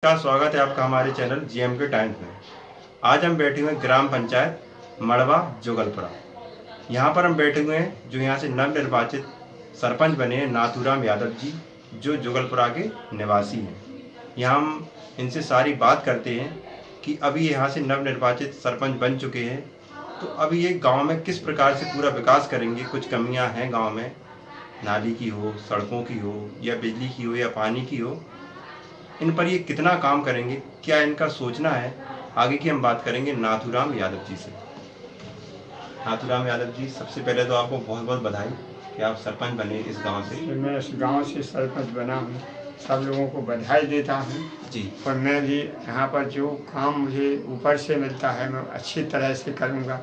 का स्वागत है आपका हमारे चैनल जीएमके टाइम्स में। आज हम बैठे हुए हैं ग्राम पंचायत मड़वा जोगलपुरा। यहाँ पर हम बैठे हुए हैं जो यहाँ से नवनिर्वाचित सरपंच बने हैं नाथूराम यादव जी, जो जोगलपुरा के निवासी हैं। यहाँ हम इनसे सारी बात करते हैं कि अभी यहाँ से नवनिर्वाचित सरपंच बन चुके हैं, तो अभी ये गाँव में किस प्रकार से पूरा विकास करेंगे। कुछ कमियाँ हैं गाँव में, नाली की हो, सड़कों की हो, या बिजली की हो, या पानी की हो, इन पर ये कितना काम करेंगे, क्या इनका सोचना है, आगे की हम बात करेंगे नाथूराम यादव जी से। नाथूराम यादव जी, सबसे पहले तो आपको बहुत बहुत बधाई कि आप सरपंच बने इस गांव से। मैं इस गांव से सरपंच बना हूँ, सब लोगों को बधाई देता हूँ जी। और मैं भी यहाँ पर जो काम मुझे ऊपर से मिलता है मैं अच्छी तरह से करूँगा।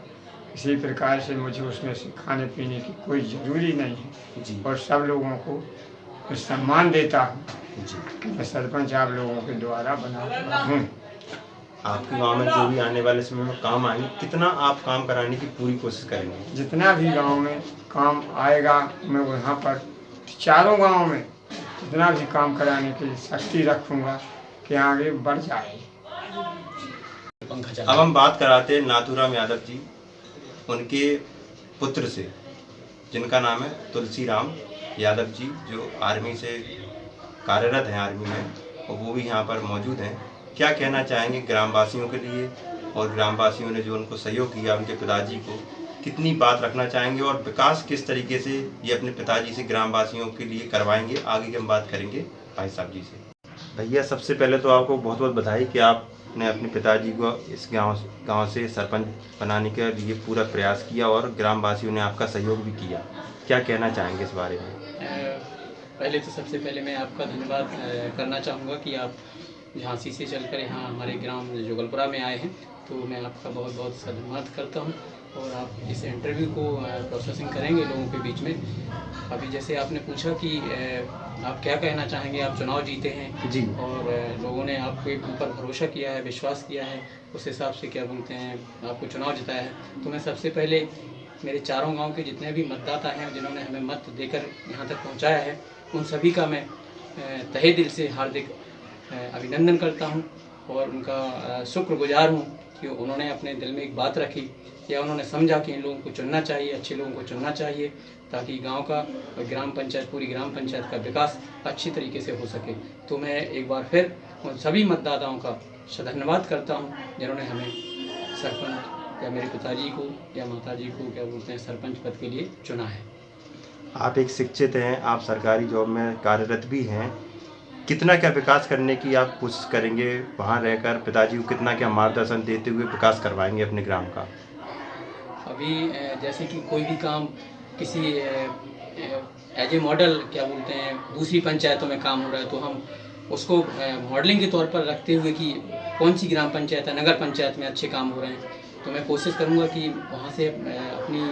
इसी प्रकार से मुझे उसमें से खाने पीने की कोई ज़रूरी नहीं है जी। और सब लोगों को सम्मान देता हूँ। जी। मैं सरपंच आप लोगों के द्वारा बना हुआ हूँ। आपके गांव में जो भी आने वाले समय में काम आएंगे, कितना आप काम कराने की पूरी कोशिश करेंगे? जितना भी गांव में काम आएगा मैं वहाँ पर चारों गांव में जितना भी काम कराने की शक्ति रखूँगा कि आगे बढ़ जाए। अब हम बात कराते हैं नाथूराम यादव जी, उनके पुत्र से, जिनका नाम है तुलसीराम यादव जी, जो आर्मी से कार्यरत हैं, आर्मी में, और वो भी यहाँ पर मौजूद हैं। क्या कहना चाहेंगे ग्रामवासियों के लिए, और ग्रामवासियों ने जो उनको सहयोग किया उनके पिताजी को, कितनी बात रखना चाहेंगे, और विकास किस तरीके से ये अपने पिताजी से ग्रामवासियों के लिए करवाएंगे, आगे की हम बात करेंगे भाई साहब जी से। भैया, सबसे पहले तो आपको बहुत बहुत बधाई कि आपने अपने पिताजी को इस गांव से सरपंच बनाने के लिए पूरा प्रयास किया और ग्रामवासियों ने आपका सहयोग भी किया। क्या कहना चाहेंगे इस बारे में? पहले तो सबसे पहले मैं आपका धन्यवाद करना चाहूँगा कि आप झांसी से चलकर यहाँ हमारे ग्राम जोगलपुरा में आए हैं, तो मैं आपका बहुत बहुत धन्यवाद करता हूँ। और आप इस इंटरव्यू को प्रोसेसिंग करेंगे लोगों के बीच में। अभी जैसे आपने पूछा कि आप क्या कहना चाहेंगे, आप चुनाव जीते हैं जी, और लोगों ने आपके ऊपर भरोसा किया है, विश्वास किया है, उस हिसाब से क्या बोलते हैं आपको चुनाव जिताया है। तो मैं सबसे पहले मेरे चारों गांव के जितने भी मतदाता हैं जिन्होंने हमें मत देकर यहाँ तक पहुँचाया है, उन सभी का मैं तहे दिल से हार्दिक अभिनंदन करता हूँ और उनका शुक्रगुजार हूँ कि उन्होंने अपने दिल में एक बात रखी या उन्होंने समझा कि इन लोगों को चुनना चाहिए, अच्छे लोगों को चुनना चाहिए, ताकि गांव का और ग्राम पंचायत, पूरी ग्राम पंचायत का विकास अच्छी तरीके से हो सके। तो मैं एक बार फिर उन सभी मतदाताओं का धन्यवाद करता हूँ जिन्होंने हमें सरपंच या मेरे पिताजी को या माताजी को क्या बोलते हैं सरपंच पद के लिए चुना है। आप एक शिक्षित हैं, आप सरकारी जॉब में कार्यरत भी हैं, कितना क्या विकास करने की आप कोशिश करेंगे? वहाँ रहकर पिताजी को कितना क्या मार्गदर्शन देते हुए विकास करवाएंगे अपने ग्राम का? अभी जैसे कि कोई भी काम किसी एज ए मॉडल क्या बोलते हैं दूसरी पंचायतों में काम हो रहा है, तो हम उसको मॉडलिंग के तौर पर रखते हुए कि कौन सी ग्राम पंचायत है, नगर पंचायत में अच्छे काम हो रहे हैं, तो मैं कोशिश करूँगा कि वहाँ से अपनी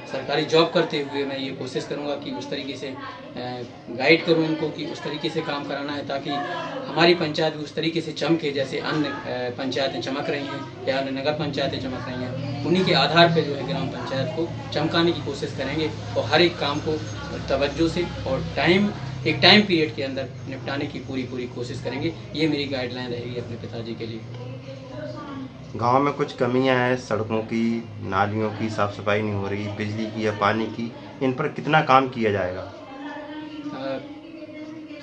सरकारी जॉब करते हुए मैं ये कोशिश करूँगा कि उस तरीके से गाइड करूँ इनको कि उस तरीके से काम कराना है, ताकि हमारी पंचायत भी उस तरीके से चमके जैसे अन्य पंचायतें चमक रही हैं या अन्य नगर पंचायतें चमक रही हैं। उन्हीं के आधार पर जो है ग्राम पंचायत को चमकाने की कोशिश करेंगे और हर एक काम को तवज्जो से और एक टाइम पीरियड के अंदर निपटाने की पूरी कोशिश करेंगे। ये मेरी गाइडलाइन रहेगी अपने पिताजी के लिए। गांव में कुछ कमियां हैं, सड़कों की, नालियों की साफ़ सफाई नहीं हो रही, बिजली की या पानी की, इन पर कितना काम किया जाएगा?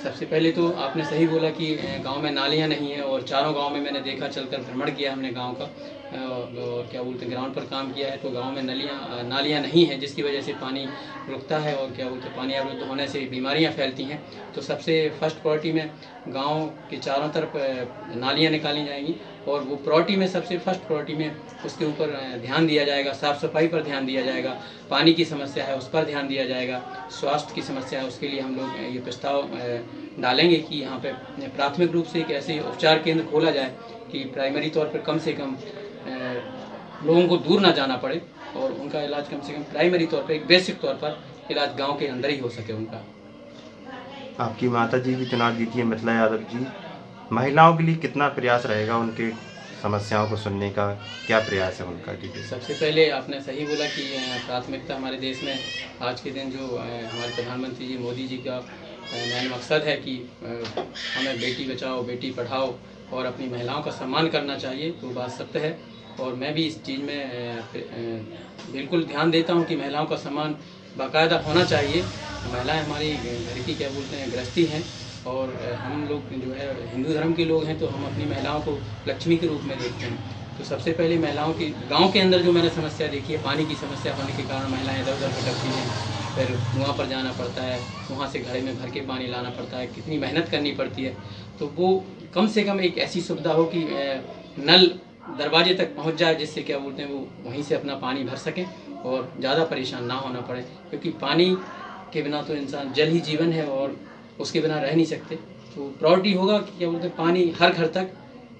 सबसे पहले तो आपने सही बोला कि गांव में नालियां नहीं है, और चारों गांव में मैंने देखा, चलकर भ्रमण किया हमने गांव का, और क्या बोलते हैं ग्राउंड पर काम किया है, तो गांव में नालियां नहीं है, जिसकी वजह से पानी रुकता है और क्या बोलते हैं पानी अवरुद्ध होने से बीमारियां फैलती हैं। तो सबसे फर्स्ट प्रायोरिटी में गांव के चारों तरफ नालियां निकाली जाएंगी, और वो प्रायोरिटी में सबसे फर्स्ट प्रायोरिटी में उसके ऊपर ध्यान दिया जाएगा, साफ़ सफाई पर ध्यान दिया जाएगा, पानी की समस्या है उस पर ध्यान दिया जाएगा, स्वास्थ्य की समस्या है उसके लिए हम लोग ये प्रस्ताव डालेंगे कि यहाँ पे प्राथमिक रूप से एक ऐसे उपचार केंद्र खोला जाए कि प्राइमरी तौर पर कम से कम लोगों को दूर ना जाना पड़े और उनका इलाज कम से कम प्राइमरी तौर पर, एक बेसिक तौर पर इलाज गांव के अंदर ही हो सके उनका। आपकी माता जी भी चुनाव जीती है, मिथिला यादव जी, महिलाओं के लिए कितना प्रयास रहेगा उनके समस्याओं को सुनने का, क्या प्रयास है उनका? सबसे पहले आपने सही बोला कि प्राथमिकता हमारे देश में आज के दिन जो हमारे प्रधानमंत्री जी मोदी जी का मेन मकसद है कि हमें बेटी बचाओ बेटी पढ़ाओ और अपनी महिलाओं का सम्मान करना चाहिए, तो बात सत्य है। और मैं भी इस चीज़ में बिल्कुल ध्यान देता हूँ कि महिलाओं का सम्मान बाकायदा होना चाहिए। महिलाएं हमारी घर की क्या बोलते हैं गृहस्थी हैं, और हम लोग जो है हिंदू धर्म के लोग हैं, तो हम अपनी महिलाओं को लक्ष्मी के रूप में देखते हैं। तो सबसे पहले महिलाओं की गांव के अंदर जो मैंने समस्या देखी है, पानी की समस्या होने के कारण महिलाएं इधर उधर भटकती हैं, फिर कुआं पर जाना पड़ता है, वहाँ से घड़े में भर के पानी लाना पड़ता है, कितनी मेहनत करनी पड़ती है। तो वो कम से कम एक ऐसी सुविधा हो कि नल दरवाजे तक पहुँच जाए, जिससे क्या बोलते हैं वो वहीं से अपना पानी भर सकें और ज़्यादा परेशान ना होना पड़े, क्योंकि पानी के बिना तो इंसान, जल ही जीवन है और उसके बिना रह नहीं सकते। तो प्रायोरिटी होगा कि क्या बोलते हैं पानी हर घर तक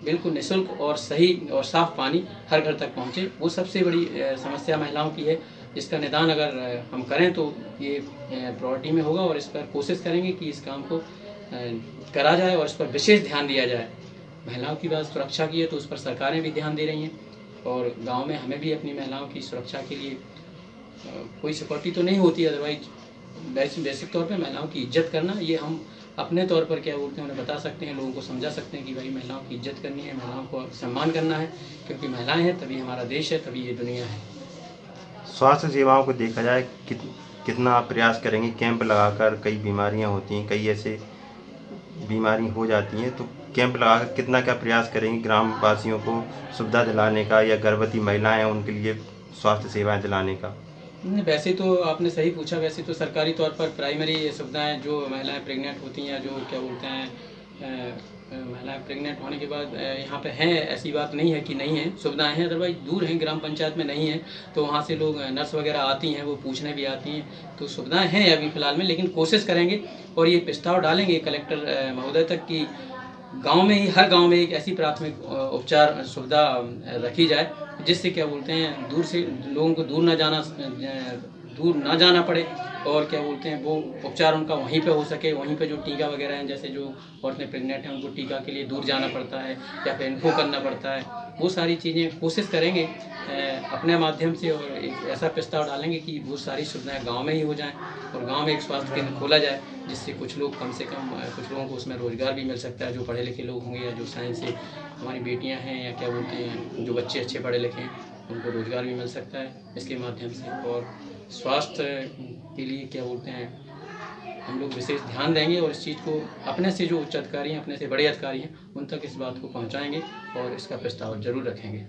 बिल्कुल निःशुल्क और सही और साफ़ पानी हर घर तक पहुँचे। वो सबसे बड़ी समस्या महिलाओं की है, जिसका निदान अगर हम करें तो ये प्रायोरिटी में होगा, और इस पर कोशिश करेंगे कि इस काम को करा जाए और इस पर विशेष ध्यान दिया जाए। महिलाओं की बात सुरक्षा की है, तो उस पर सरकारें भी ध्यान दे रही हैं, और गांव में हमें भी अपनी महिलाओं की सुरक्षा के लिए कोई सिक्योरिटी तो नहीं होती, अदरवाइज बेसिक तौर पे महिलाओं की इज्जत करना, ये हम अपने तौर पर क्या बोलते हैं उन्हें बता सकते हैं, लोगों को समझा सकते हैं कि भाई महिलाओं की इज्जत करनी है, महिलाओं को सम्मान करना है, क्योंकि महिलाएं हैं तभी हमारा देश है, तभी ये दुनिया है। स्वास्थ्य सेवाओं को देखा जाए कितना आप प्रयास करेंगे कैंप लगाकर? कई बीमारियां होती हैं, कई ऐसे बीमारी हो जाती हैं, तो कैंप लगाकर कितना क्या प्रयास करेंगे ग्राम वासियों को सुविधा दिलाने का, या गर्भवती महिलाएं हैं उनके लिए स्वास्थ्य सेवाएं दिलाने का? नहीं, वैसे तो आपने सही पूछा। वैसे तो सरकारी तौर पर प्राइमरी सुविधाएं, जो महिलाएं प्रेग्नेंट होती हैं या जो क्या बोलते हैं महिलाएं प्रेग्नेंट होने के बाद यहाँ पे हैं, ऐसी बात नहीं है कि नहीं है, सुविधाएं हैं, अदरवाइज दूर हैं, ग्राम पंचायत में नहीं है, तो वहाँ से लोग नर्स वगैरह आती हैं, वो पूछने भी आती हैं, तो सुविधाएं हैं अभी फ़िलहाल में। लेकिन कोशिश करेंगे और ये प्रस्ताव डालेंगे कलेक्टर महोदय तक कि गांव में ही, हर गांव में एक ऐसी प्राथमिक उपचार सुविधा रखी जाए, जिससे क्या बोलते हैं दूर से लोगों को दूर ना जाना पड़े, और क्या बोलते हैं वो उपचार उनका वहीं पे हो सके। वहीं पे जो टीका वगैरह हैं, जैसे जो औरतें प्रेग्नेंट हैं उनको टीका के लिए दूर जाना पड़ता है या फिर इन्फो करना पड़ता है, वो सारी चीज़ें कोशिश करेंगे अपने माध्यम से, और एक ऐसा प्रस्ताव डालेंगे कि वो सारी सुविधाएं गांव में ही हो जाएं, और गांव में एक स्वास्थ्य केंद्र खोला जाए, जिससे कुछ लोग कम से कम कुछ लोगों को उसमें रोज़गार भी मिल सकता है, जो पढ़े लिखे लोग होंगे या जो साइंस से हमारी बेटियां हैं, या क्या बोलते हैं जो बच्चे अच्छे पढ़े लिखे हैं, उनको रोज़गार भी मिल सकता है इसके माध्यम से। और स्वास्थ्य के लिए क्या बोलते हैं हम लोग विशेष ध्यान देंगे, और इस चीज़ को अपने से जो उच्च अधिकारी हैं, अपने से बड़े अधिकारी हैं, उन तक इस बात को पहुंचाएंगे और इसका प्रस्ताव जरूर रखेंगे।